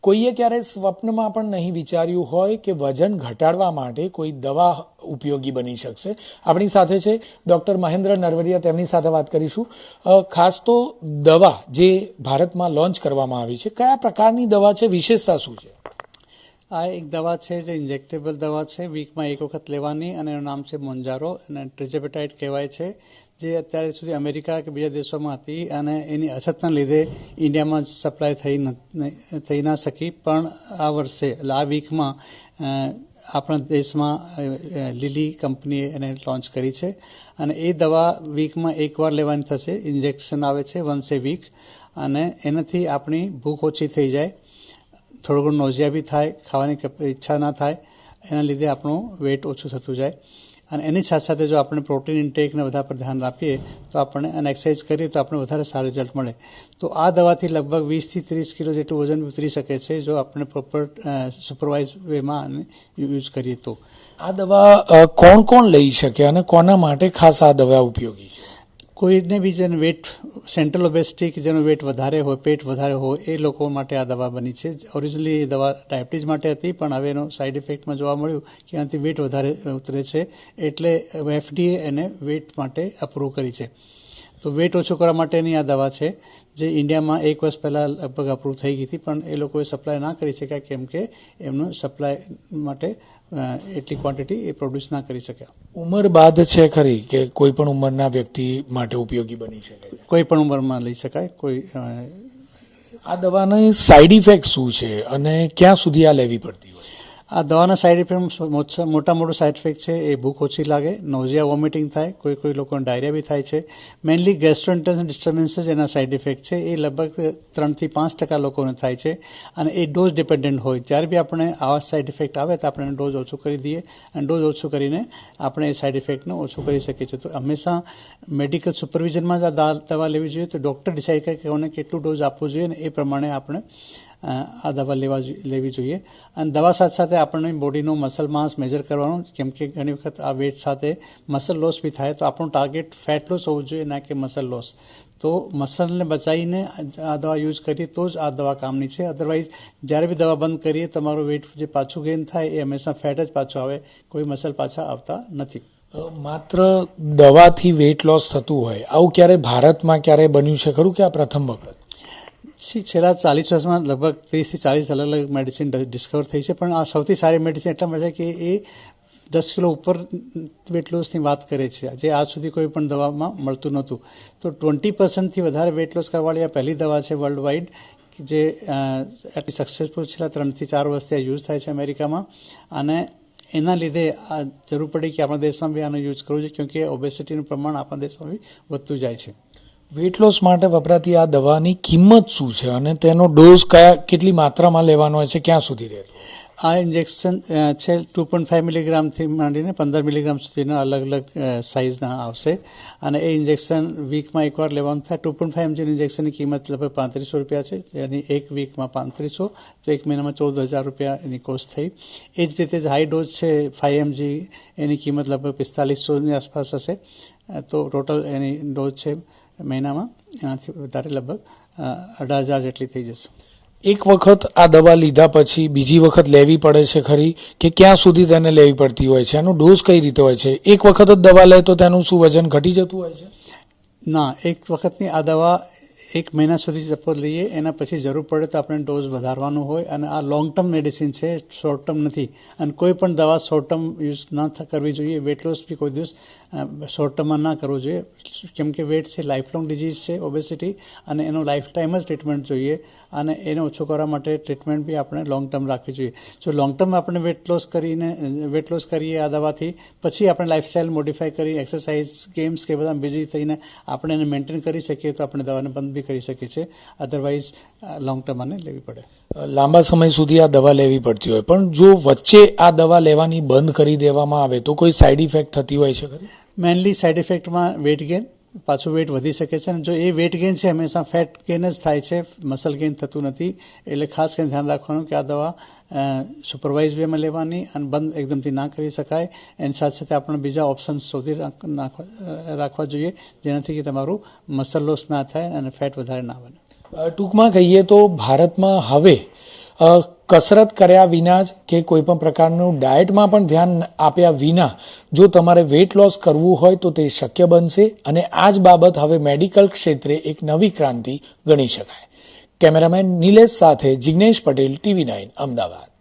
કોઈએ ક્યારે સ્વપ્નમાં પણ નહીં વિચાર્યું હોય કે વજન ઘટાડવા માટે કોઈ દવા ઉપયોગી બની શકશે. આપણી સાથે છે ડોક્ટર મહેન્દ્ર નરવરિયા, તેમની સાથે વાત કરીશું. ખાસ તો દવા જે ભારતમાં લોન્ચ કરવામાં આવી છે, કયા પ્રકારની દવા છે, વિશેષતા શું છે? આ એક દવા છે જે ઇન્જેક્ટેબલ દવા છે, વીકમાં એક વખત લેવાની, અને એનું નામ છે મોન્જારો અને ટ્રિઝેપેટાઇડ કહેવાય છે, જે અત્યાર સુધી અમેરિકા કે બીજા દેશોમાં હતી અને એની અછતના લીધે ઇન્ડિયામાં સપ્લાય થઈ ના શકી. પણ આ વર્ષે એટલે આ વીકમાં આપણા દેશમાં લીલી કંપનીએ એને લોન્ચ કરી છે અને એ દવા વીકમાં એકવાર લેવાની થશે. ઇન્જેક્શન આવે છે વન્સ એ વીક, અને એનાથી આપણી ભૂખ ઓછી થઈ જાય, થોડું ઘણું નોઝિયા બી થાય, ખાવાની ઈચ્છા ના થાય, એના લીધે આપણું વેટ ઓછું થતું જાય. અને એની સાથે સાથે જો આપણે પ્રોટીન ઇન્ટેકને બધા પર ધ્યાન આપીએ તો આપણને અને એક્સરસાઇઝ કરીએ તો આપણે વધારે સારું રિઝલ્ટ મળે. તો આ દવાથી લગભગ 20 થી 30 કિલો જેટલું વજન ઉતરી શકે છે જો આપણે પ્રોપર સુપરવાઇઝ વેમાં યુઝ કરીએ તો. આ દવા કોણ કોણ લઈ શકે અને કોના માટે ખાસ આ દવા ઉપયોગી છે? કોઈને બી જેનું વેટ સેન્ટ્રલ ઓબેસિટી કે જેનું વેટ વધારે હોય, પેટ વધારે હોય, એ લોકો માટે આ દવા બની છે. ઓરિજિનલી એ દવા ડાયાબિટીસ માટે હતી, પણ હવે એનો સાઇડ ઇફેક્ટમાં જોવા મળ્યું કે એનાથી વેટ વધારે ઉતરે છે, એટલે FDA એને વેટ માટે અપ્રૂવ કરી છે. તો વેટ ઓછું કરવા માટેની આ દવા છે, જે ઇન્ડિયામાં 1 વર્ષ પહેલાં લગભગ અપ્રૂવ થઈ ગઈ હતી, પણ એ લોકોએ સપ્લાય ના કરી શક્યા કેમ કે એમનું સપ્લાય માટે એટલી ક્વોન્ટિટી એ પ્રોડ્યુસ ના કરી શક્યા. ઉંમર બાદ છે ખરી કે કોઈ પણ ઉંમરના વ્યક્તિ માટે ઉપયોગી બની શકે? કોઈ પણ ઉંમરમાં લઈ શકાય. આ દવાની સાઇડ ઇફેક્ટ શું છે અને ક્યાં સુધી આ લેવી પડતી હોય? આ દવાના સાઇડ ઇફેક્ટ મોટું સાઇડ ઇફેક્ટ છે એ ભૂખ ઓછી લાગે, નોઝિયા, વોમિટિંગ થાય, કોઈ લોકોને ડાયરિયા બી થાય છે. મેઇનલી ગેસ્ટ્રોઇન્ટેસ્ટાઇનલ ડિસ્ટર્બન્સીસ એના સાઇડ ઇફેક્ટ છે. એ લગભગ 3 થી 5% લોકોને થાય છે અને એ ડોઝ ડિપેન્ડન્ટ હોય. જ્યારે બી આપણે આવા સાઇડ ઇફેક્ટ આવે તો આપણે ડોઝ ઓછું કરી દઈએ અને ડોઝ ઓછું કરીને આપણે એ સાઇડ ઇફેક્ટને ઓછું કરી શકીએ છીએ. તો હંમેશા મેડિકલ સુપરવિઝનમાં જ આ દવા લેવી જોઈએ. તો ડૉક્ટર ડિસાઇડ કરે કે કોને કેટલું ડોઝ આપવું જોઈએ અને એ પ્રમાણે આપણે આ દવા લેવી જોઈએ. અને દવા સાથે સાથે આપણને બોડીનું મસલ માસ મેજર કરવાનું, કેમ કે ઘણી વખત આ વેટ સાથે મસલ લોસ બી થાય, તો આપણું ટાર્ગેટ ફેટ લોસ હોવું જોઈએ, ના કે મસલ લોસ. તો મસલને બચાવીને આ દવા યુઝ કરીએ તો જ આ દવા કામની છે. અધરવાઇઝ જ્યારે બી દવા બંધ કરીએ તમારું વેટ જે પાછું ગેઇન થાય એ હંમેશા ફેટ જ પાછું આવે, કોઈ મસલ પાછા આવતા નથી. માત્ર દવાથી વેટ લોસ થતું હોય આવું ક્યારે ભારતમાં ક્યારે બન્યું છે ખરું કે આ પ્રથમ વખત? છેલ્લા 40 વર્ષમાં લગભગ 30 થી 40 અલગ અલગ મેડિસિન ડિસ્કવર થઈ છે, પણ આ સૌથી સારી મેડિસિન એટલા માટે કે એ 10 કિલો ઉપર વેટ લોસની વાત કરે છે, જે આજ સુધી કોઈ પણ દવામાં મળતું નહોતું. તો 20% વધારે વેટ લોસ કરવાવાળી આ પહેલી દવા છે વર્લ્ડ વાઇડ, જે આટલી સક્સેસફુલ છેલ્લા 3 થી 4 વર્ષથી યુઝ થાય છે અમેરિકામાં. અને એના લીધે આ જરૂર પડી કે આપણા દેશમાં બી આનો યુઝ કરવો જોઈએ, કેમકે ઓબેસિટીનું પ્રમાણ આપણા દેશમાં બી વધતું જાય છે. વેટ લોસ માટે વપરાતી આ દવાની કિંમત શું છે અને તેનો ડોઝ કેટલી માત્રામાં લેવાનો હોય છે, ક્યાં સુધી રહેતો? આ ઇન્જેક્શન છે 2.5 મિલીગ્રામથી માંડીને 15 મિલીગ્રામ સુધીના અલગ અલગ સાઇઝના આવશે અને એ ઇન્જેક્શન વીકમાં એકવાર લેવાનું થાય. 2.5 mg ઇન્જેક્શનની કિંમત લગભગ 3500 રૂપિયા છે, એની એક વીકમાં 3500, તો એક મહિનામાં 14,000 રૂપિયા એની કોસ્ટ થઈ. એ જ રીતે હાઈ ડોઝ છે 5 mg, એની કિંમત લગભગ 4500ની આસપાસ હશે. તો ટોટલ એની ડોઝ છે મહિનામાં એનાથી વધારે લગભગ 18,000 જેટલી થઈ જશે. એક વખત આ દવા લીધા પછી બીજી વખત લેવી પડે છે ખરી કે ક્યાં સુધી તેને લેવી પડતી હોય છે? એનો ડોઝ કઈ રીતે હોય છે? એક વખત જ દવા લે તો તેનું શું વજન ઘટી જતું હોય છે? ના, એક વખતની આ દવા 1 મહિના સુધી સપોઝ લઈએ, એના પછી જરૂર પડે તો આપણે ડોઝ વધારવાનું હોય. અને આ લોંગ ટર્મ મેડિસિન છે, શોર્ટ ટર્મ નથી. અને કોઈ પણ દવા શોર્ટ ટર્મ યુઝ ના કરવી જોઈએ. વેટ લોસ બી કોઈ દિવસ શોર્ટ ટર્મમાં ના કરવું જોઈએ, કેમ કે વેટ છે લાઈફ લોંગ ડિઝીઝ છે ઓબેસિટી, અને એનો લાઈફ ટાઈમ જ ટ્રીટમેન્ટ જોઈએ. અને એને ઓછું કરવા માટે ટ્રીટમેન્ટ બી આપણે લોંગ ટર્મ રાખવી જોઈએ. જો લોંગ ટર્મ આપણે વેટ લોસ કરીએ આ દવાથી, પછી આપણે લાઈફસ્ટાઈલ મોડિફાઈ કરી એક્સરસાઇઝ, ગેમ્સ કે બધા બિઝી થઈને આપણે એને મેન્ટેન કરી શકીએ તો આપણે દવાને બંધ બી કરી શકીએ છીએ. અધરવાઇઝ લોંગ ટર્મ આને લેવી પડે. લાંબા સમય સુધી આ દવા લેવી પડતી હોય, પણ જો વચ્ચે આ દવા લેવાની બંધ કરી દેવામાં આવે તો કોઈ સાઇડ ઇફેક્ટ થતી હોય છે ખરી? મેઇનલી સાઇડ ઇફેક્ટમાં વેટ ગેઇન, પાછું વેટ વધી શકે છે. અને જો એ વેટ ગેઇન છે હંમેશા ફેટ ગેઇન જ થાય છે, મસલ ગેઇન થતું નથી. એટલે ખાસ કરીને ધ્યાન રાખવાનું કે આ દવા સુપરવાઇઝ વેમાં લેવાની અને બંધ એકદમથી ના કરી શકાય. એની સાથે સાથે આપણે બીજા ઓપ્શન્સ શોધી રાખવા જોઈએ, જેનાથી કે તમારું મસલ લોસ ના થાય અને ફેટ વધારે ના બને. ટૂંકમાં કહીએ તો ભારતમાં હવે કસરત કર્યા વિના જ કે કોઈ પણ પ્રકારનું ડાયટમાં પણ ધ્યાન આપ્યા વિના જો તમારે વેઇટ લોસ કરવું હોય તો તે શક્ય બનશે અને આ જ બાબત હવે મેડિકલ ક્ષેત્રે એક નવી ક્રાંતિ ગણી શકાય. કેમેરામેન નિલેશ સાથે જિગ્નેશ પટેલ, TV9 અમદાવાદ.